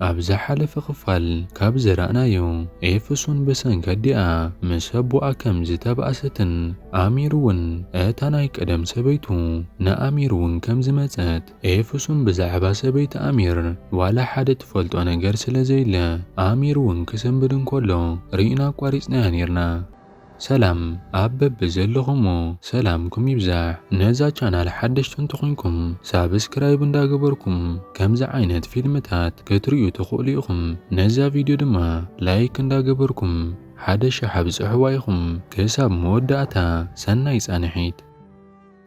أبز حلف خفال كابز رأنايو إفسون بسن كدئا مسبوء كم زتبأستن أميرون أتانايك أدم سبيتو نأميرون كم زمتت إفسون بزعبا سبيت أمير ولا حد تفلت أنا جرسل زيلا أميرون كسم بدن كله رينا قواريسنا نيرنا سلام أبب بزلغمو سلامكم يبزع نزا چانال حدشتن تخونكم سابسكرايب انداغبركم كمزا عينت فيلمتات كتريو تخوليكم نزا فيديو دما لايك انداغبركم حدش حبز احوايكم كساب موداتا سناي سانحيت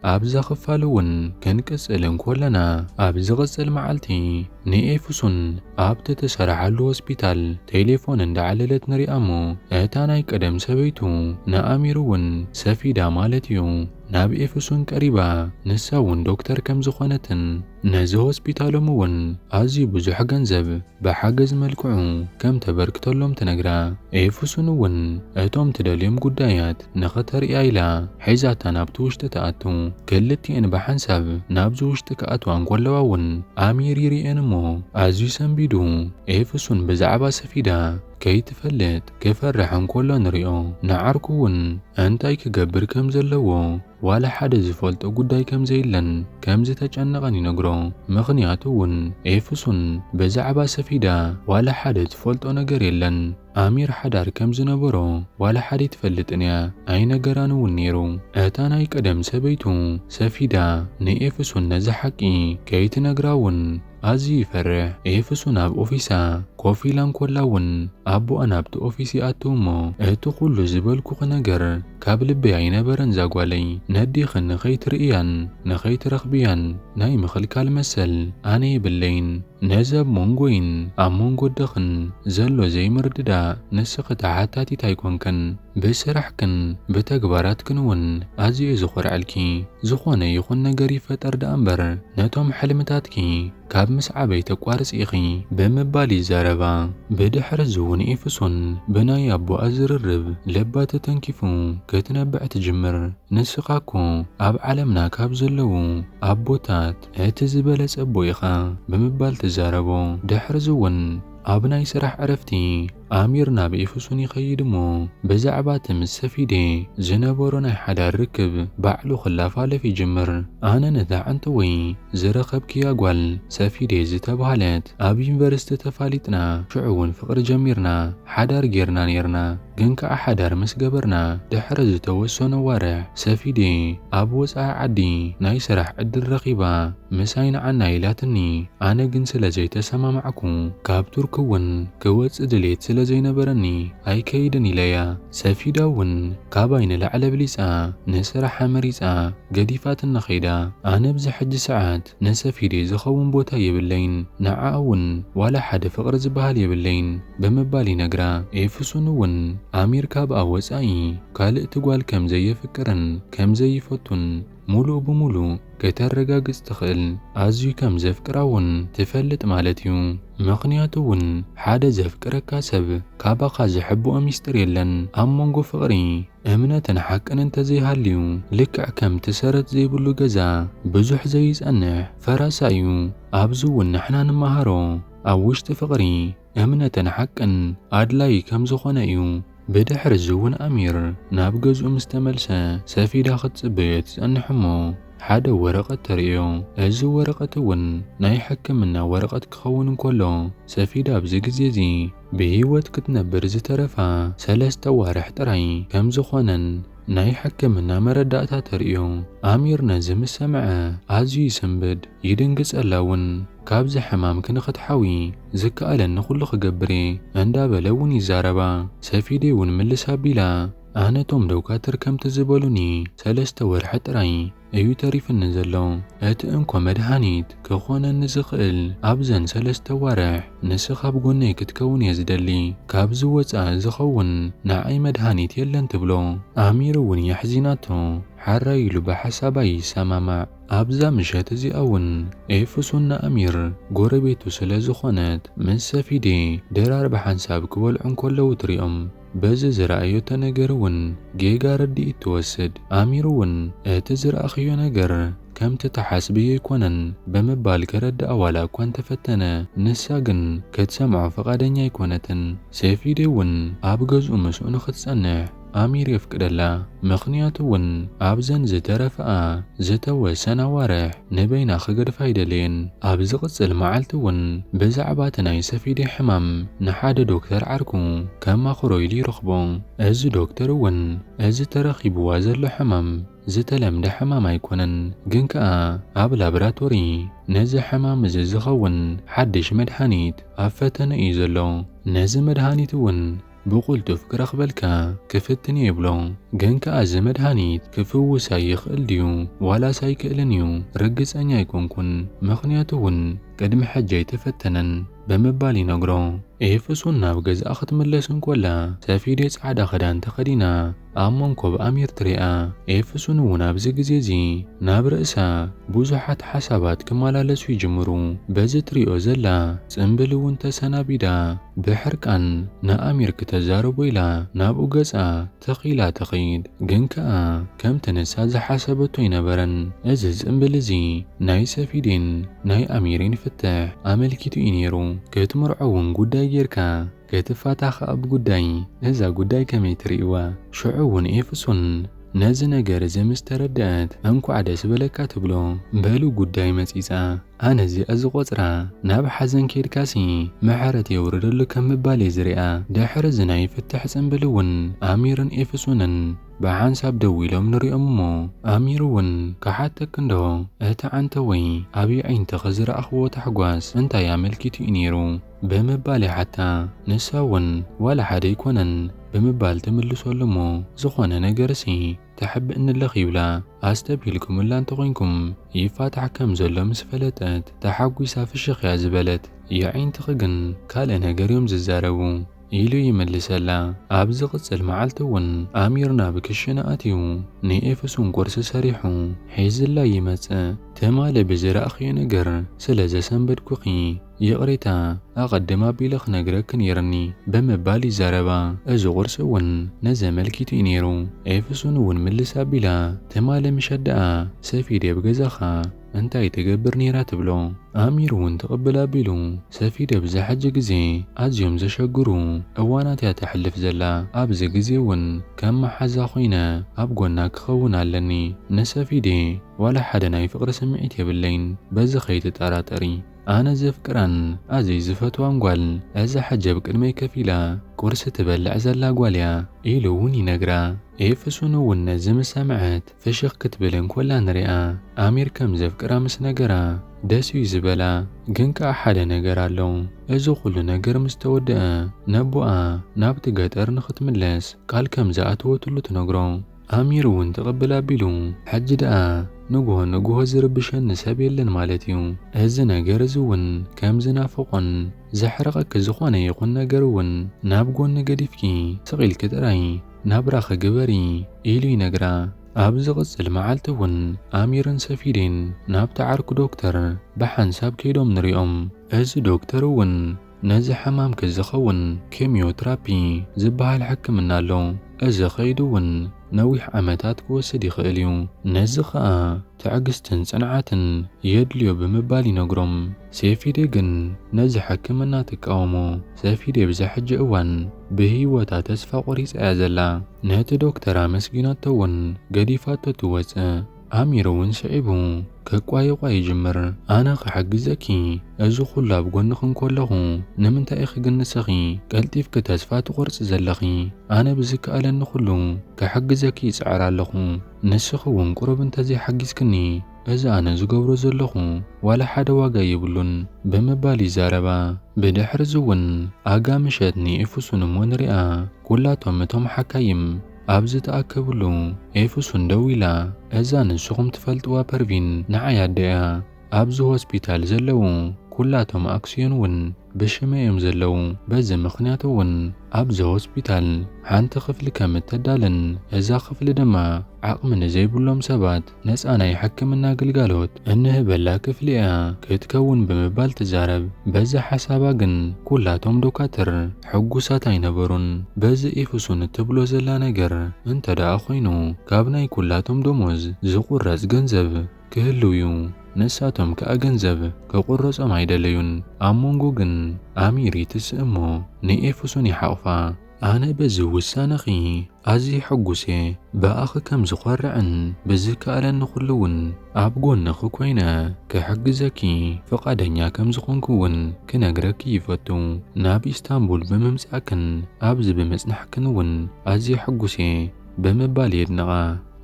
أبز خفالون كنكسلن كلنا أبز غسل معلتي نيفسون أبت تسرع الهوسبيتال تليفون اندعللت نريامو اتاناي قدم سبيتو نأميرون سفيدا مالتيو ناب إفسون قريبا نساون دكتور كم زخونتن نزي هوسبيتالومون أزي بزح گنزب بحاجز ملكعو كم تبركتلوم تنقرا إفسونون اتوم تدليم قدايات نخطر إيلا حيزاتا نابتوش تتأتو كلتي ان بحنساب نابزوش تكأتو انقلواون أميري ريانمو أزي سنبيدو إفسون بزعبا سفيدا كي تفلت كفرحن كل نريو نعركون انتاي كجبر كم زلو ولا حد زفلت قداي كم زيلن كم زتجنقني نقرو مغنياتون إفسون بزعبا سفيدا ولا حد تفلت نقر يلن أمير حدار كم زنبرو ولا حد تفلتنيا أي نقرانو النيرو اتاناي قدم سبيتو سفيدا ني إفسون نزحكي كي تنقراون أزي يفرح إفسون أب أوفيسا كوفي لان كلاون أبو أنا بت أوفيسي أتومو إتو كل زبالكو خنجر كابل بيعين برن زاقوالي ندي خن نخيت رئيان نخيت رخبيان نايم خلق المسل أني باللين نزب مونغوين أمونغو دخن زلو زي مرددا نسقت عاتاتي تايكونكن بسرحكن بتكبارات كنون أزي زخور علكي زخوانا يخون نقري فتر دأمبر نتوم حلمتاتكي كاب مسعبي تقوارس إخي بمبالي زاربا بدحر زون إفسون بناي أبو أزر الرب لبات تنكفو كتنبع تجمر نسقاكو أب علمنا كاب زلو أبوتات اتزبالس أبو إخا بمبال تزاربو دحر زون أبناي سرح عرفتي أميرنا بإفسون يخيدمو بزعبات مسفيدي زنبورنا حدا الركب بعلو خلافة في جمر أنا نذا عنتوي زرقب كي أقوال سفيدي زتبهالت أب ينفرست تفاليتنا شعون فقر جميرنا حدار جيرنا نيرنا جنك أحدار مسقبرنا دحرز توسو نوارع سفيدي أبوز عدي ناي سرح عد الرقيبة مساين عنا يلاتني أنا جنس لزيت سما معكو كابتور كون كواتس دليت سلزي نبرني أي كيدني ليا سفيداون كاباين لعلى بليسا نسرح مريسا قديفات النخيدة أنا بزحج ساعات نسفيدي زخون بوتا يبلين نعاون ولا حد فقر زبهال يبلين بمبالي نقرا إفسونون أمير كاب أوز أي قال تقوال كم زي فكرن كم زي فتن مولو بمولو كترقاق استخل أزي كم زفكراون تفلت مالتيو مقنياتون حدا زفكرا كاسب كابا خاز حبو أميستر يلن أمونغو فقري أمنا تنحك أن زي هاليو لك كم تسرت زي بلو جزا بزح زي سأنح فراسايو أبزو ونحنا نمهارو أوشت فقري أمنا تنحك أن أدلاي كم زخونايو بدحر زون أمير نابجز مستملسة سفيدة خد سبيت أنحمو حدا ورقة تريو أزو ورقة ون ناي حكمنا ورقة كخون كله سفيدة بزيزي بهيوت كتنبر زترفا سلسة وارح ترعي كم زخونن ناي حكمنا مرداتا تريو أمير نزم السمعة عزي سنبد يدنقس ألاون كابز حمام كنخت حوي زكا ألن نخلق قبري عندها بلون يزاربا سفيدي ونملسها بلا أنا توم دوكاتر كم تزبالوني سلسة ورحت رأي أيو تاريف النزلو أتأنكو مدهانيت كخوانا نزخل أبزن سلسة ورح نسخ بقوني كتكون يزدلي كابزو وزا زخون نعي مدهانيت يلن تبلو أميرون يحزيناتو حرايلو بحسابي سماما أبزا مشات زي أون إفسون أمير قربيتو سلازخونات من سفيدي درار بحنساب كوال عنكولو تريم بز رأيو تنقرون جيجا ردي اتوسد أميرون اتزر أخيو نقر كم تتحسب يكونن بمبال كرد أولا كون تفتنا نساقن كتسمع فقادن يكونتن سيفي ديون أبغز مسؤون ختصنع أمير يفكرلا مخنياتون أبزن زترفأ زتوسنا وارح نبين خجر فايدلين أبزغص المعلتون بزعباتنا يسفيد حمام نحاد دكتور عركو كما خرويلي رخبون أز دكتورون أز ترخيب وازل حمام زتلم ده حمام يكونن جنكا أب لابراتوري نز حمام زخون حدش مدحانيت أفتن إيزلو نز مدحانيتون بقولت فكر أخبلك كفتني يبلو جنك أزمد هانيت كفو سايخ الديو ولا سايك إلنيو رقص أن يكون مخنياتون قدم حجي تفتنن بمبالي نقرو إيفسونا بجز أخت ملسن كولا سافيدي سعادة خدان تخدينا أمونكو بأمير تريئة إيفسونونا بزيزي نابرأسا بوزحات حسابات كمالا لسوي جمرو بزتريو زلا سنبلون تسنابيدا بحركان نا أمير كتزارو بيلا نابو جزء تقيلا تقيد جنكا كم تنساز حسابتوين برن أزز انبلزي ناي سافيدين ناي أميرين فتح أملكيتو إنيرو كتمرعون قدا جيركا كتفاتح أب قداي إذا قداي كميتريوا شعوون إيفسون ناز نجار زمستردات أنكو عدس بلكا تبلو بالو قداي مسيسا أنا زي أزغوطرا ناب حزن كيركاسي محارتي وردلو كم مبالي زريئة داحر زناي فتح زنبلون أميرن إيفسونن بعان ساب دويلو منري أمو أميرون كحاتا كندو أتا عنتوي أبي عين تخزر أخوة تحقواس انتا يا ملكيتي إنيرو بمبالي حتى نساون ولا حدا يكونن بمبال تملسو لمو زخوانا نقرسي تحب إن اللخيولا أستبيلكم اللي أنتغينكم يفاتح كم زلو مسفلتات تحقوي ساف الشيخ يا زبالت يعين تخقن كالنا قريم ززارو إيلو يملسلا أبزغت المعالتون أميرنا بكشنا أتيو ني إفسون قرس سريحو حيز الله يمتس تمال بزر أخي نقر سلازة سنبت كوخي يغريتا أقدما بيلخ نقرك نيرني بمبالي زاربا أزو غرسون نزمل كيتينيرو إفسون ونملسا بلا تمال مشدأ سفيدي بغزاخا انت يتقبرني راتبلو أميرون تقبلا بيلو سفيدة بزحج جزي أزيوم زشاقرو أوانات يتحلف زلا أبز جزيون كم حزا خوينا أبقوناك خونا لني نسافيدي ولا حدا يفقر سمعيتي باللين بزخيت تاراتري أنا زفكران أزي زفتو أمقوال أزا حجة بكرمي كفيلة كورس تبلع زلا قواليا إيلووني نقرا إيفسونو ونزم سامعات فشخ كتبلن كولا نريا أمير كم زفكرا مسنقرا داسو يزبلا جنكا حدا نقرالو أزو قلو نقر مستودع نبوء نابت قاتر نخت ملس قال كم زاعتو تلو تنقرو أميرون تقبلا بيلو حج دقا نقوه زربشن نسابيلن مالتيو أزنا قرزون كم زنافقن زحرقك زخوانا يقون نقرون نابقون نقدفكي سغيل كتراي نابراخ قبري إيلي نقرا أبزغز المعالتون أميرن سفيدين ناب تعارك دكتور بحن ساب كيدوم نريهم أز دكتورون نز حمام كزخون كيميوترابي زبها الحكم النالو أز خيدون نويح أمتات كوسدي خيليو نزخا تعقستن صنعاتن يدليو بمبالي نقرم سيفيدي جن نز حكمنا تقاومو سيفيدي بزحج اوان بهيوتا تسفى قريس أزلا نات دكتورا مسكينات تون قديفات توسع أميرون شعبو كقواي جمر أنا حق زكي أزو خلاب قنخن كله نمن تأخ قنسخي قلتيف كتاسفات قرص زلخي أنا بزك ألا نخلو كحق زكي سعر لخو نسخو قرب انتزي حق سكني إذا أنا زقور زلخو ولا حدا واقا يبلون بمبالي زاربا بدحر زون آقا مشاتني إفسون مونرئا كلا تومتهم حكايم أبز تأكبلو إفسون دويلا إذا نسخم تفلت وابرفين نعيا ديا أبز هوسبيتال زلو ኩላቶም ኣክስዮን ውን ብሽመዮም ዘለው በዚ ምኽንያቱ ውን ኣብዚ ሆስፒታል ሓንቲ ክፍሊ ከም እተዳልን እዛ ክፍሊ ድማ ዓቕሚ ንዘይብሎም ሰባት ነፃ ናይ ሕክምና ግልጋሎት እንህበላ ክፍሊ እያ ክትከውን ብምባል ትዛረብ። በዚ ሓሳባ ግን ኩላቶም ዶካተር ሕጉሳት ኣይነበሩን። በዚ ኤፌሶን እትብሎ ዘላ ነገር እንተደኣ ኮይኑ ካብ ናይ ኩላቶም ደሞዝ ዝቁረጽ ገንዘብ ክህልው እዩ። ንሳቶም ከዓ ገንዘብ ክቁረጾም ኣይደለዩን። ኣብ መንጎ ግን ኣሚር ትስእሞ ንኤፌሶን ይሓቕፋ። ኣነ በዚ ውሳነኺ ኣዝዩ ሕጉስ እየ። ብኣኺ ከም ዝኮርዕን ብዝከኣለኒ ኩሉ ውን ኣብ ጎንኺ ኮይነ ክሕግዘኪ ፈቃደኛ ከም ዝኾንኩ ውን ክነግረኪ ይፈቱ። ናብ ኢስታንቡል ብምምጻእክን ኣብዚ ብምጽናሕክን ውን ኣዝዩ ሕጉስ እየ ብምባል የድንቓ።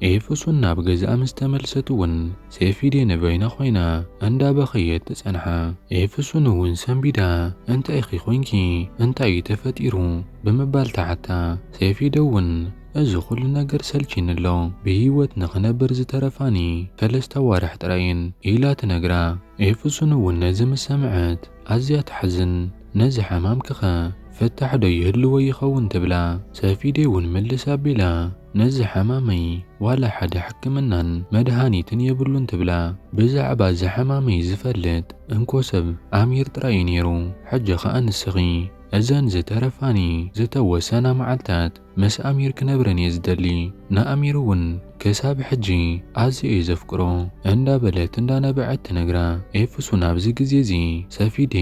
ኤፌሶን ናብ ገዛኣ ምስ ተመልሰት ውን ሴፊዴ ንበይና ኮይና እንዳበኸየት ትጸንሓ። ኤፌሶን ውን ሰንቢዳ እንታይ ኢኺ ኮንኪ እንታይ እዩ ተፈጢሩ ብምባል ተዓታ። ሴፊዴ ውን እዚ ኩሉ ነገር ሰልቺንሎ ብሂወት ንኽነብር ዝተረፋኒ 3 ኣዋርሕ ጥራይን ኢላ ትነግራ። ኤፌሶን ውን ነዚ ምስ ሰምዐት ኣዝያ ትሓዝን። ነዚ ሕማም ክኸ ፍታሕ ዶ ይህልዎ ይኸውን ትብላ። ሴፊዴ ውን መልሳ ኣቢላ ነዚ ሕማመይ ዋላ ሓደ ሕክምናን መድሃኒትን የብሉን ትብላ። ብዛዕባ እዚ ሕማመይ ዝፈልጥ እንኮ ሰብ ኣሚር ጥራይ ነይሩ። ሕጂ ኸኣ ንስኺ እዘን ዝተረፋኒ ዝተወሰና መዓልታት ምስ ኣሚር ክነብረን እየ ዝደሊ። ንኣሚር ውን ክሳብ ሕጂ ኣዝየ እየ ዘፍቅሮ እንዳበለት እንዳነበዐት ትነግራ። ኤፌሶን ኣብዚ ግዜ እዚ ሰፊዴ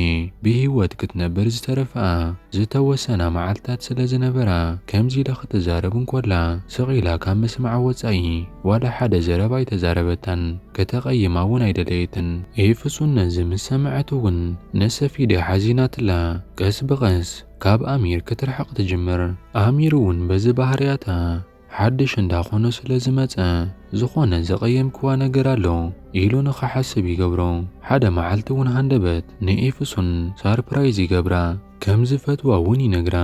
ብሂወት ክትነብር ዝተረፍኣ ዝተወሰና መዓልታት ስለ ዝነበራ ከምዚ ኢላ ክትዛረብ እንኮላ ስቂላ ካብ ምስማዕ ወፃኢ ዋላ ሓደ ዘረባ ኣይተዛረበታን። ከተቐይማ ውን ኣይደለየትን። ኤፌሶን ነዚ ምስ ሰምዐት ውን ንሰፊዴ ሓዚናትላ ቀስ ብቐስ ካብ ኣሚር ክትርሕቕ ትጅምር። ኣሚር ውን በዚ ባህርያታ ሓድሽ እንዳኾነ ስለ ዝመፀ ዝኾነ ዘቐየምክዋ ነገር ኣሎ ኢሉ ንኽሓስብ ይገብሮ። ሓደ መዓልቲ ውን ሃንደበት ንኤፌሶን ሰርፕራይዝ ይገብራ ከም ዝፈትዋ ውን ይነግራ።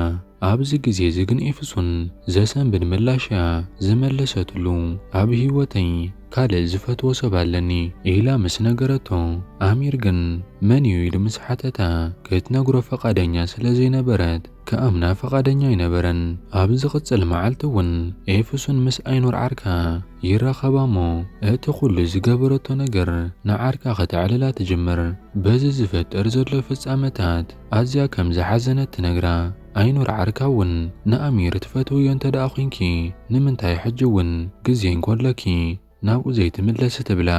ኣብዚ ግዜ እዚ ግን ኤፌሶን ዘሰንብድ ምላሽ እያ ዝመለሰትሉ። ኣብ ሂወተይ ካልእ ዝፈትዎ ሰብ ኣለኒ ኢላ ምስ ነገረቶ ኣሚር ግን መን እዩ ኢሉ ምስ ሓተታ ክትነግሮ ፈቃደኛ ስለ ዘይነበረት ከኣምና ፈቃደኛ ኣይነበረን። ኣብ ዝቕፅል መዓልቲ ውን ኤፌሶን ምስ ኣይኑር ዓርካ ይራኸባ እሞ እቲ ኩሉ ዝገበረቶ ነገር ንዓርካ ክትዕልላ ትጅምር። በዚ ዝፈጠር ዘሎ ፍጻመታት ኣዝያ ከም ዝሓዘነት ትነግራ። ኣይኑር ዓርካ ውን ንኣሚር ትፈትውዮ እንተደኣ ኮንኪ ንምንታይ ሕጂ ውን ግዜ እንኮለኪ ናብኡ ዘይትምለስ ትብላ።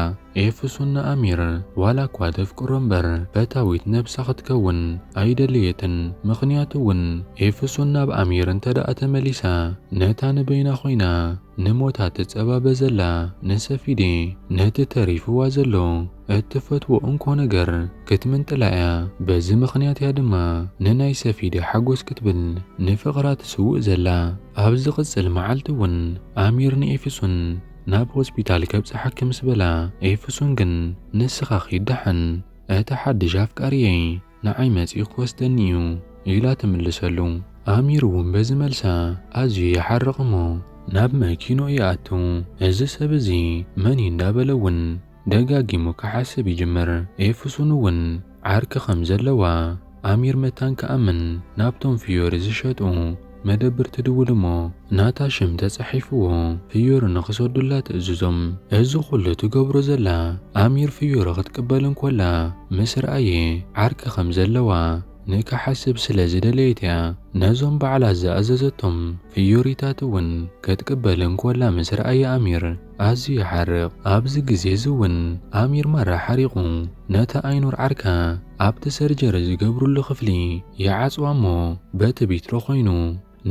ኤፌሶን ንኣሚር ዋላ እኳ ተፍቅሮ እምበር ፈታዊት ነብሳ ክትከውን ኣይደልየትን። ምኽንያቱ ውን ኤፌሶን ናብ ኣሚር እንተደኣ ተመሊሳ ነታ ንበይና ኮይና ንሞታ ትጸባበ ዘላ ንሰፊዴ ነቲ ተሪፍዋ ዘሎ እትፈትዎ እንኮ ነገር ክትምንጥላ እያ። በዚ ምኽንያት እያ ድማ ንናይ ሰፊዴ ሓጎስ ክትብል ንፍቕራ ትስውእ ዘላ። ኣብ ዝቕፅል መዓልቲ ውን ኣሚር ንኤፌሶን ናብ ሆስፒታል ከብፅሓኪ ምስ በላ ኤፌሶን ግን ንስኻ ኺድሓን እቲ ሓድሽ ኣፍቃሪየይ ንዓይ መፂኡ ክወስደኒ እዩ ኢላ ትምልሰሉ። ኣሚር ውን በዚ መልሳ ኣዝዩ ይሓርቕ እሞ ናብ መኪኖ ይኣቱ። እዚ ሰብ እዚ መን እንዳበለ ውን ደጋጊሙ ክሓስብ ይጅምር። ኤፌሶን ውን ዓርኪ ከም ዘለዋ ኣሚር መታን ከኣምን ናብቶም ፍዮሪ ዝሸጡ መደብር ትድውል እሞ ናታ ሽም ተጻሒፍዎ ፍዮሪ ንኽሰዱላ ትእዝዞም። እዚ ኩሉ ትገብሮ ዘላ ኣሚር ፍዮሪ ክትቅበል እንኮላ ምስ ረኣየ ዓርኪ ከም ዘለዋ ንክሓስብ ስለ ዝደለየት እያ ነዞም በዓላት ዝኣዘዘቶም ፍዮሪታት ውን ክትቅበል እንኮላ ምስ ረኣየ ኣሚር ኣዝዩ ይሓርቕ። ኣብዚ ግዜ እዚ ውን ኣሚር ማራ ሓሪቑ ነታ ኣይኑር ዓርካ ኣብቲ ሰርጀሪ ዝገብሩሉ ክፍሊ ይዓጽዋ እሞ በቲ ቢትሮ ኮይኑ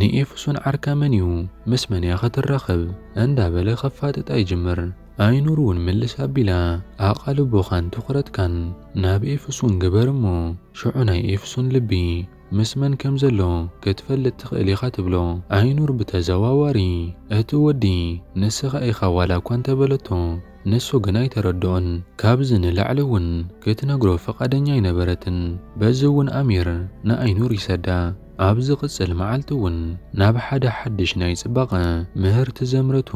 ንኤፌሶን ዓርካ መን እዩ ምስ መን እያ ክትራኸብ እንዳበለ ከፋጥጣ ይጅምር። ኣይኑር ውን መልሳ ኣቢላ ኣቓልቦኻን ትኹረትካን ናብ ኤፌሶን ግበር እሞ ሽዑ ናይ ኤፌሶን ልቢ ምስ መን ከም ዘሎ ክትፈልጥ ትኽእል ኢኻ ትብሎ። ኣይኑር ብተዘዋዋሪ እቲ ወዲ ንስኻ ኢኻ ዋላ እኳ እንተበለቶ ንሱ ግን ኣይተረድኦን። ካብዚ ንላዕሊ ውን ክትነግሮ ፈቃደኛ ኣይነበረትን። በዚ ውን ኣሚር ንኣይኑር ይሰዳ። ኣብ ዝቕፅል መዓልቲ ውን ናብ ሓደ ሓድሽ ናይ ጽባቐ ምህርቲ ዘምረቱ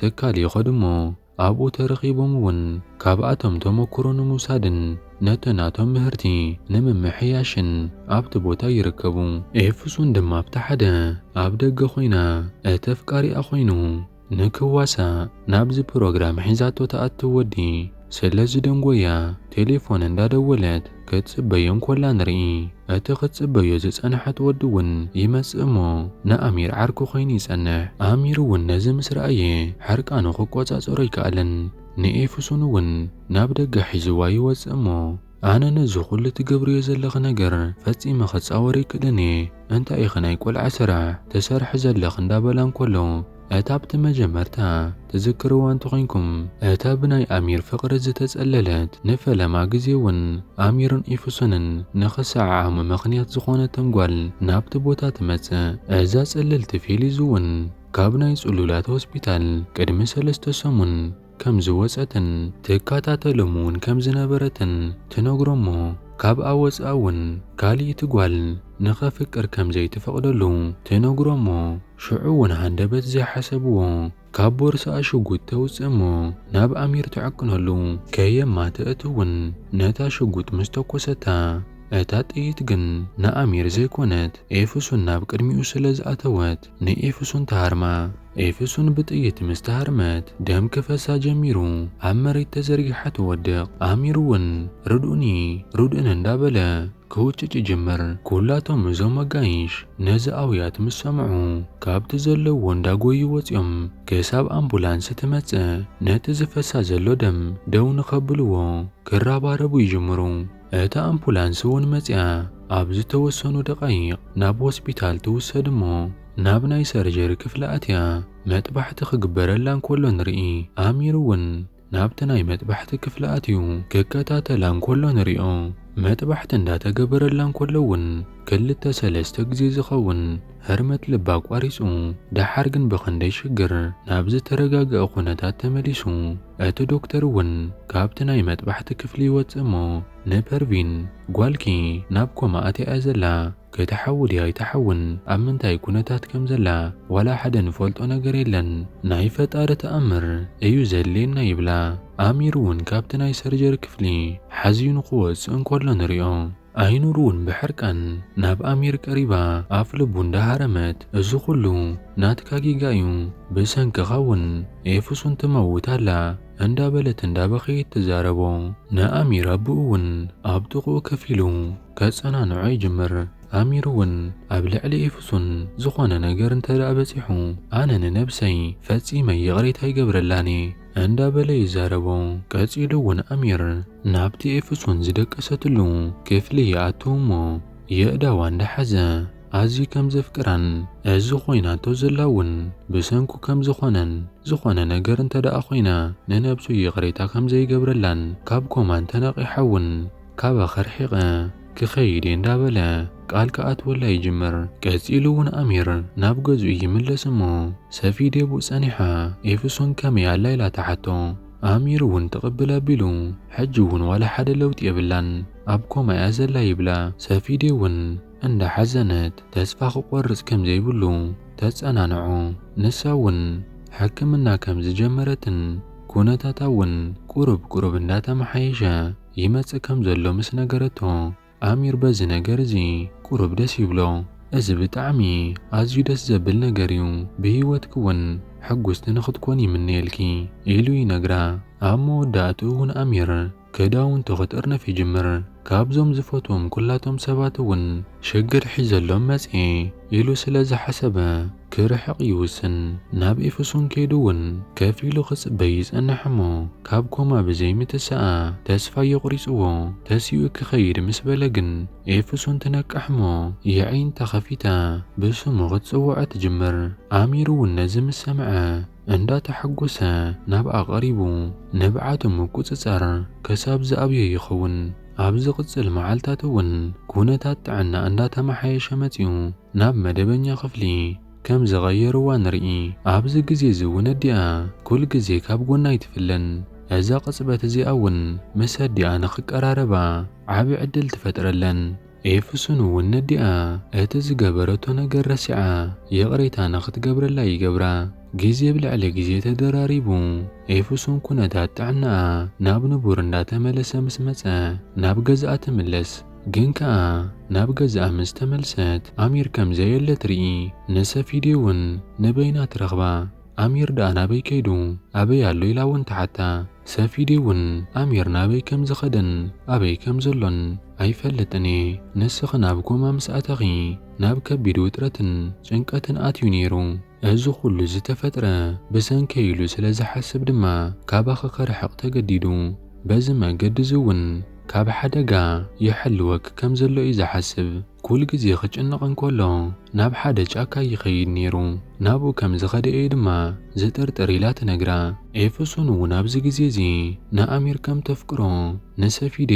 ትካል ይኸዱ እሞ ኣብኡ ተረኺቦም እውን ካብኣቶም ተመክሮ ንምውሳድን ነተናቶም ምህርቲ ንምምሕያሽን ኣብቲ ቦታ ይርከቡ። ኤፌሶን ድማ ኣብቲ ሓደ ኣብ ደገ ኮይና እተፍቃሪኣ ኮይኑ ንክዋሳ ናብዚ ፕሮግራም ሒዛቶ ተኣቱ ወዲ ስለዚ ደንጎያ ቴሌፎን እንዳደወለት ክትጽበዮም ኮላ ንርኢ። እቲ ክትጽበዮ ዝጸንሐት ወዲ እውን ይመጽእ እሞ ንኣሚር ዓርኩ ኮይኑ ይጸንሕ። ኣሚር እውን ነዚ ምስ ረኣየ ሕርቃኑ ክቆጻጸሮ ይከኣልን። ንኤፌሶን እውን ናብ ደገ ሒዝዋ ይወፅእ እሞ ኣነ ነዚ ኩሉ ትገብርዮ ዘለኺ ነገር ፈጺመ ክጻወር ይክእልን እየ። እንታይ ኢኺ ናይ ቆልዓ ስራሕ ትሰርሕ ዘለኽ እንዳበላ እንከሎ እታ ኣብቲ መጀመርታ ትዝክርዋ እንተኾንኩም እታ ብናይ ኣሚር ፍቕሪ ዝተጸለለት ንፈለማ ግዜ እውን ኣሚርን ኤፌሶንን ንኽሰዓዓሙ ምኽንያት ዝኾነቶም ጓል ናብቲ ቦታ ትመጽእ። እዛ ጸለልቲ ፌሊዝ እውን ካብ ናይ ጽሉላት ሆስፒታል ቅድሚ 3 ሰሙን ከም ዝወፀትን ትከታተሎም እውን ከም ዝነበረትን ትነግሮሞ ካብኣ ወፅኣ እውን ካልእቲ ጓል ንኸፍቅር ከም ዘይትፈቕደሉ ትነግሮሞ። ሽዑ እውን ሃንደበት ዘይሓሰብዎ ካብ ቦርሳኣ ሽጉጥ ተውፅእ እሞ ናብ ኣሚር ትዕቅነሉ። ከየማ ትእቲ እውን ነታ ሽጉጥ ምስ ተኮሰታ እታ ጥይት ግን ንኣሚር ዘይኮነት ኤፌሶን ናብ ቅድሚኡ ስለ ዝኣተወት ንኤፌሶን ተሃርማ። ኤፌሶን ብጥይት ምስ ተሃርመት ደም ክፈሳ ጀሚሩ ኣብ መሬት ተዘርጊሓ ትወድቕ። ኣሚር እውን ርዱእን እንዳበለ ክውጭጭ ጅምር። ኩላቶም እዞም ኣጋይሽ ነዚ ኣውያት ምስ ሰምዑ ካብቲ ዘለውዎ እንዳጎዩ ወፂኦም ክሳብ ኣምቡላንስ ትመጽእ ነቲ ዝፈሳ ዘሎ ደም ደው ንኸብልዎ ክራባረቡ ይጅምሩ። እታ ኣምቡላንስ እውን መጽያ ኣብ ዝተወሰኑ ደቓይቕ ናብ ሆስፒታል ትውሰድ እሞ ናብ ናይ ሰርጀሪ ክፍሊ ኣትያ መጥባሕቲ ክግበረላ እንከሎ ንርኢ። ኣሚር እውን ናብቲ ናይ መጥባሕቲ ክፍሊ ኣትዩ ክከታተላ እንከሎ ንሪኦ። መጥባሕቲ እንዳተገበረላ እንከሎ እውን 2-3 ግዜ ዝኸውን ህርመት ልባ ኣቋሪጹ ዳሓር ግን ብኽንደይ ሽግር ናብ ዝተረጋግአ ኩነታት ተመሊሱ። እቲ ዶክተር እውን ካብቲ ናይ መጥባሕቲ ክፍሊ ይወፅእ እሞ ንፐርቪን ጓልኪ ናብ ኮማ ኣትያ ዘላ ክትሓውድ እያ ኣይትሓውን ኣብ ምንታይ ኩነታት ከም ዘላ ዋላ ሓደ ንፈልጦ ነገር የለን ናይ ፈጣሪ ተኣምር እዩ ዘድልየና ይብላ። ኣሚር እውን ካብቲ ናይ ሰርጀሪ ክፍሊ ሓዚኑ ክወፅእ እንከሎ ንሪኦ። ኣይኑር እውን ብሕርቃን ናብ ኣሚር ቀሪባ ኣፍ ልቡ እንዳሃረመት እዚ ኩሉ ናትካ ጊጋ እዩ ብሰንኪኻ እውን ኤፌሶን ትመውት ኣላ እንዳበለት እንዳበኸየት ትዛረቦ። ንኣሚር ኣቦኡ እውን ኣብ ጥቕኡ ከፍ ኢሉ ከጸናንዖ ይጅምር። ኣሚር እውን ኣብ ልዕሊ ኤፌሶን ዝኾነ ነገር እንተደኣ በፂሑ ኣነ ንነብሰይ ፈጺመ ይቕሬታ ይገብረላኒ እንዳበለ ይዛረቦ። ቀጺሉ እውን ኣሚር ናብቲ ኤፌሶን ዝደቀሰትሉ ክፍሊ ይኣትው እሞ የእዳዋ እንዳሓዘ ኣዝዩ ከም ዘፍቅራን እዚ ኾይናቶ ዘላ እውን ብሰንኩ ከም ዝኾነ ነገር እንተደኣ ኾይና ንነብሱ ይቕሬታ ከም ዘይገብረላን ካብ ኮማን ተነቒሓ እውን ካባ ኸርሒቐ ክኸይድ እንዳበለ ቃል ከኣትወላ ይጅምር። ቀጺሉ እውን ኣሚር ናብ ገዝኡ ይምለስ እሞ ሰፊድ የቡእ ጸኒሓ ኤፌሶን ከመይ ኣላ ኢላ ተሓቶ። ኣሚር እውን ተቐብል ኣቢሉ ሕጂ እውን ዋላ ሓደ ለውጢ የብላን ኣብ ኮማ እያ ዘላ ይብላ። ሰፊድ እውን እንዳሓዘነት ተስፋ ክቖርጽ ከም ዘይብሉ ተጸናንዖ። ንሳ እውን ሕክምና ከም ዝጀመረትን ኩነታታ እውን ቁሩብ እንዳተመሓየሸ ይመጽእ ከም ዘሎ ምስ ነገረቶ ኣሚር በዚ ነገር እዚ ቁሩብ ደስ ይብሎ። እዚ ብጣዕሚ ኣዝዩ ደስ ዘብል ነገር እዩ ብሂወትክ እውን ሕጉስቲ ንኽትኮን ይምነየልኪ ኢሉ ይነግራ። ኣብ መወዳእትኡ እውን ኣሚር ክዳውንቱ ክጥርነፍ ይጅምር። ካብዞም ዝፈትዎም ኩላቶም ሰባት እውን ሽግር ሒዘሎም መጽአ ኢሉ ስለ ዝሓሰበ ክርሕቕ ይውስን። ናብ ኤፌሶን ከይዱ እውን ከፍ ኢሉ ክጽበይ ይጸንሕ እሞ ካብ ኮማ ብዘይ ምትስኣ ተስፋ የቑሪጽዎ ተሲኡ ክኸይድ ምስ በለ ግን ኤፌሶን ትነቃሕ እሞ የዐይንታ ኸፊታ ብስሙ ክትጽውዖ ትጅምር። ኣሚር እውን ነዚ ምስ ሰምዐ እንዳተሓጐሰ ናብኣ ቐሪቡ ንብዓቶም ምቁጽጻር ከሳብ ዝኣብዮ ይኸውን። ኣብ ዝቕጽል መዓልታት እውን ኩነታት ጥዕና እንዳተመሓየሸ መጺኡ ናብ መደበኛ ክፍሊ ከም ዝቐየርዋ ንርኢ። ኣብዚ ግዜ እዚ እውን ኣዲኣ ኩል ግዜ ካብ ጎና ይትፍለን። እዛ ቅጽበት እዚኣ እውን ምስ ኣዲኣ ንኽቀራረባ ዓብዪ ዕድል ትፈጥረለን። ኤፌሶን እውን ነዲኣ እቲ ዝገበረቶ ነገር ረሲዓ የቕሬታ ንኽትገብረላ ይገብራ። ግዜ ብልዕሊ ግዜ ተደራሪቡ ኤፌሶን ኩነታት ጥዕናኣ ናብ ንቡር እንዳተመለሰ ምስ መጸ ናብ ገዝኣ ትምለስ። ግን ከዓ ናብ ገዝኣ ምስ ተመልሰት ኣሚር ከም ዘየለ ትርኢ። ንሰፊዴ እውን ንበይና ትረኽባ። ኣሚር ደኣ ናበይ ከይዱ ኣበይ ኣሎ ኢላ እውን ተሓታ። ሰፊዴ እውን ኣሚር ናበይ ከም ዝኸደን ኣበይ ከም ዘሎን ኣይፈልጥን እየ። ንስኺ ናብ ጎማ ምስ ኣተኺ ናብ ከቢድ ውጥረትን ጭንቀትን ኣትዩ ነይሩ። እዚ ኩሉ ዝተፈጥረ ብሰንኪ ኢሉ ስለ ዝሓስብ ድማ ካባኺ ክርሕቕ ተገዲዱ። በዚ መንገዲ እውን ካብ ሓደጋ ይሕልወክ ከም ዘሎ እዩ ዝሓስብ። ኩል ግዜ ክጭንቕ እንከሎ ናብ ሓደ ጫካ ይኸይድ ነይሩ። ናብኡ ከም ዝኸደ እየ ድማ ዝጥርጥር ኢላ ትነግራ። ኤፌሶን እውን ኣብዚ ግዜ እዚ ንኣሚር ከም ተፍቅሮ ንሰፊዴ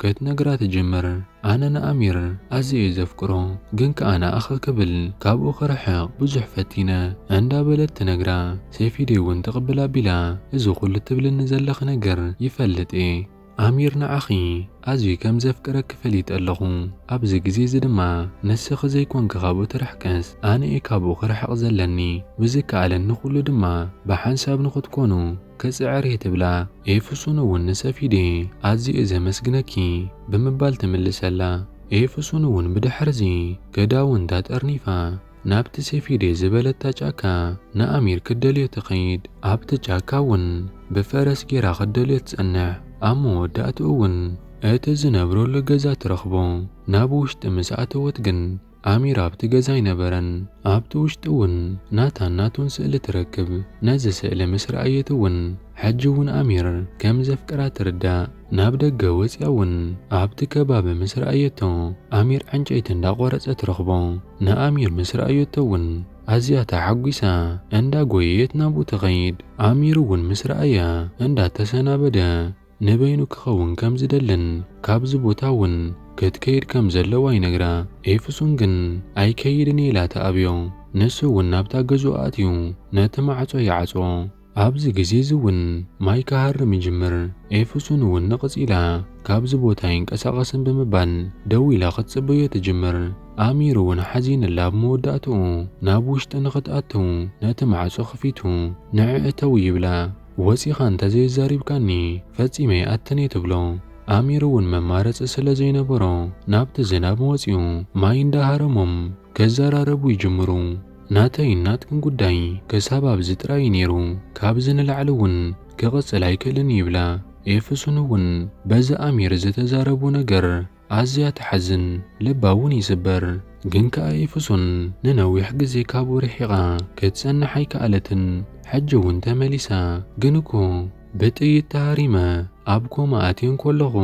ክትነግራ ትጅምር። ኣነ ንኣሚር ኣዝየ ዘፍቅሮ ግን ከዓ ንኣኸ ክብል ካብኡ ክርሕቕ ብዙሕ ፈቲነ እንዳበለት ትነግራ። ሰፊዴ እውን ትቕብል ኣቢላ እዚ ኩሉ ትብልኒ ዘለኽ ነገር ይፈልጥ እየ። ኣሚር ንዓኺ ኣዝዩ ከም ዘፍቅረክ ፈሊጥ ኣለኹ። ኣብዚ ግዜ እዚ ድማ ንስኺ ዘይኮንክ ካብኡ ትርሕቀስ ኣነ እየ ካብኡ ክርሕቕ ዘለኒ። ብዝከኣለኒ ኩሉ ድማ ብሓንሳብ ንኽትኮኑ ክፅዕር እየ ትብላ። ኤፌሶን እውን ንሰፊዴ ኣዝየ ዘመስግነኪ ብምባል ትምልሰላ። ኤፌሶን እውን ብድሕርዚ ገዳውንታ ጠርኒፋ ናብቲ ሰፊዴ ዝበለታ ጫካ ንኣሚር ክደልዮ ትኸይድ። ኣብቲ ጫካ እውን ብፈረስ ጌራ ክደልዮ ትጸንሕ። ኣብ መወዳእትኡ እውን እቲ ዝነብረሉ ገዛ ትረኽቦ። ናብ ውሽጢ ምስ ኣተወት ግን ኣሚር ኣብቲ ገዛ ኣይነበረን። ኣብቲ ውሽጢ እውን ናቱን ስእሊ ትረክብ። ነዚ ስእሊ ምስ ረኣየት እውን ሕጂ እውን ኣሚር ከም ዘፍቅራ ትርዳእ። ናብ ደገ ወፂኣ እውን ኣብቲ ከባቢ ምስ ረኣየቶ ኣሚር ዕንጨይቲ እንዳቆረፀ ትረኽቦ። ንኣሚር ምስ ረኣየቶ እውን ኣዝያ ተሓጒሳ እንዳጎየየት ናብኡ ትኸይድ። ኣሚር እውን ምስ ረኣያ እንዳተሰናበደ ንበይኑ ክኸውን ከም ዝደልን ካብዚ ቦታ እውን ክትከይድ ከም ዘለዋ ይነግራ። ኤፌሶን ግን ኣይከይድን ኢላ ተኣብዮ። ንሱ እውን ናብታ ገዝኡ ኣትዩ ነቲ ማዕጾ ይዓጽኦ። ኣብዚ ግዜ እዚ እውን ማይ ክሃርም ይጅምር። ኤፌሶን እውን ንቕፂላ ካብዚ ቦታ ይንቀሳቐስን ብምባል ደው ኢላ ክትጽበዮ ትጅምር። ኣሚር እውን ሓዚንላ ብመወዳእትኡ ናብ ውሽጢ ንኽትኣትው ነቲ ማዕጾ ኸፊቱ ንዕእተው ይብላ። ወፂኻ እንተዘይዛሪብካኒ ፈጺመ ይኣትነ ትብሎ። ኣሚር እውን መማረፂ ስለ ዘይነበሮ ናብቲ ዝናብ ወፂኡ ማይ እንዳሃረሞም ከዘራረቡ ይጅምሩ። ናተይ ናትክን ጉዳይ ክሳብ ኣብዚ ጥራይ ነይሩ፣ ካብዚ ንላዕሊ እውን ክቕፅል ኣይክእልን ይብላ። ኤፌሶን እውን በዚ ኣሚር ዝተዛረቡ ነገር ኣዝያ ትሓዝን ልባ እውን ይስበር። ግን ከዓ ኤፌሶን ንነዊሕ ግዜ ካብኡ ርሒቓ ክትጸንሕ ኣይከኣለትን። ሕጂ እውን ተመሊሳ ግን እኮ ብጥይት ተሃሪመ ኣብ ኮማ ኣትየ እንከለኹ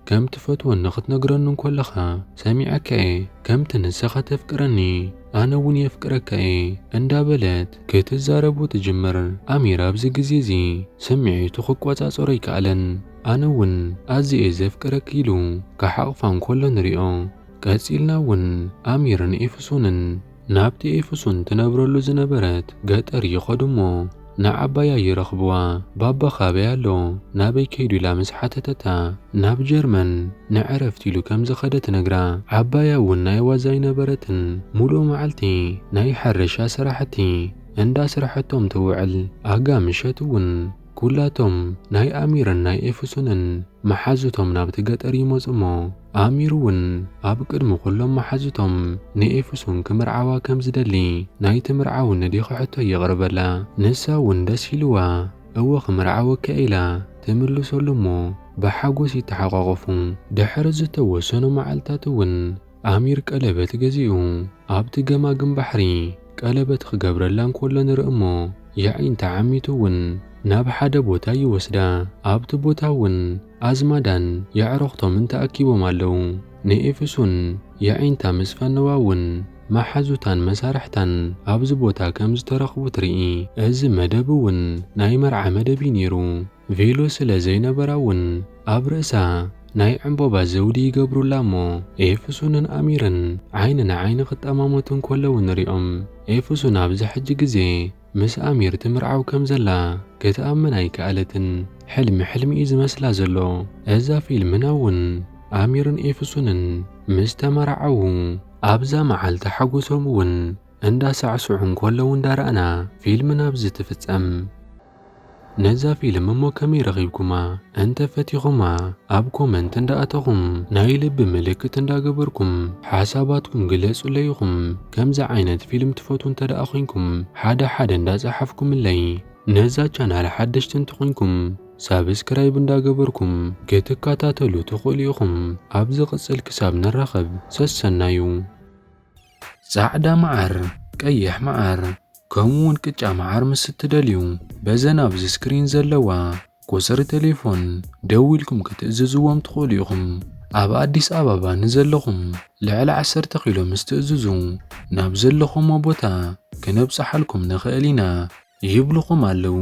ከም ትፈትወኒ ክትነግረኒ እንከለኻ ሰሚዐከ እየ። ከምቲ ንስኻ ተፍቅረኒ ኣነ እውን የፍቅረካ እየ እንዳበለት ክትዛረቡ ትጅምር። ኣሚር ኣብዚ ግዜ እዚ ስምዒቱ ክቆፃፀሮ ኣይከኣለን። ኣነ እውን ኣዝየ ዘፍቅረክ ኢሉ ክሓቕፋ እንከሎ ንሪኦ። ቀፂልና እውን ኣሚርን ኤፌሶንን ናብቲ ኤፌሶን ትነብረሉ ዝነበረት ገጠር ይኸዱ እሞ ንዓባያ ይረኽብዋ። ባባ ካበይ ኣሎ ናበይ ከይዱ ኢላ ምስ ሓተተታ ናብ ጀርመን ንዕረፍቲ ኢሉ ከም ዝኸደ ትነግራ። ዓባያ እውን ናይ ዋዛ ኣይነበረትን። ሙሉእ መዓልቲ ናይ ሕርሻ ስራሕቲ እንዳስራሕቶም ትውዕል። ኣጋ ምሸት እውን ኩላቶም ናይ ኣሚርን ናይ ኤፌሶንን መሓዙቶም ናብቲ ገጠር ይመፁ እሞ ኣሚር እውን ኣብ ቅድሚ ኩሎም መሓዙቶም ንኤፌሶን ክምርዓዋ ከም ዝደሊ ናይቲ ምርዓውን ንዲኽሕቶ የቕርበላ። ንሳ እውን ደስ ኢልዋ እወ ክምርዓወከ ኢላ ትምልሰሉ እሞ ብሓጎስ ይተሓቋቐፉ። ድሕሪ ዝተወሰኑ መዓልትታት እውን ኣሚር ቀለበት ገዚኡ ኣብቲ ገማግም ባሕሪ ቀለበት ክገብረላ እንከሎ ንርኢ እሞ የዒንታ ዓሚቱ እውን ናብ ሓደ ቦታ ይወስዳ። ኣብቲ ቦታ እውን ኣዝማዳን የዕረኽቶምን ተኣኪቦም ኣለዉ። ንኤፌሶን የዒንታ ምስ ፈነዋ እውን መሓዙታን መሳርሕታን ኣብዚ ቦታ ከም ዝተረኽቡ ትርኢ። እዚ መደብ እውን ናይ መርዓ መደብ ነይሩ። ቬሎ ስለ ዘይነበራ እውን ኣብ ርእሳ ናይ ዕምበባ ዘውዲ ይገብሩላ እሞ ኤፌሶንን ኣሚርን ዓይኒ ንዓይኒ ክጠማመቱ እንከለዉ ንሪኦም። ኤፌሶን ኣብዚ ሕጂ ግዜ ምስ ኣሚር ትምርዓው ከም ዘላ ክትኣምን ኣይከኣለትን። ሕልሚ እዩ ዝመስላ ዘሎ። እዛ ፊልምና እውን ኣሚርን ኤፍሱንን ምስ ተመርዓዉ ኣብዛ መዓልቲ ሓጎሶም እውን እንዳሳዕስዑን ከለዉ እንዳረኣና ፊልም ናብዚ ትፍጸም። ነዛ ፊልም እሞ ከመይ ረኺብኩማ እንተፈቲኹማ ኣብ ኮመንት እንዳኣተኹም ናይ ልቢ ምልክት እንዳገበርኩም ሓሳባትኩም ግለጹለይ ኢኹም። ከምዚ ዓይነት ፊልም ትፈትዉ እንተደኣ ኮይንኩም ሓደ ሓደ እንዳጻሓፍኩምለይ ነዛ ቻናል ሓደሽቲ እንተኮይንኩም ሳብስክራይብ እንዳገበርኩም ክትከታተሉ ትኽእሉ ኢኹም። ኣብ ዝቕጽል ክሳብ ንራኸብ ሰሰናዩ። ጻዕዳ መዓር፣ ቀይሕ መዓር ከምኡውን ቅጫ መዓር ምስ እትደልዩ በዘን ኣብዚ ስክሪን ዘለዋ ቁጽሪ ቴሌፎን ደው ኢልኩም ክትእዝዝዎም ትኽእሉ ኢኹም። ኣብ ኣዲስ ኣበባ ንዘለኹም ልዕሊ 10 ኪሎ ምስ ትእዝዙ ናብ ዘለኹሞ ቦታ ክነብጽሓልኩም ንኽእል ኢና ይብልኹም ኣለዉ።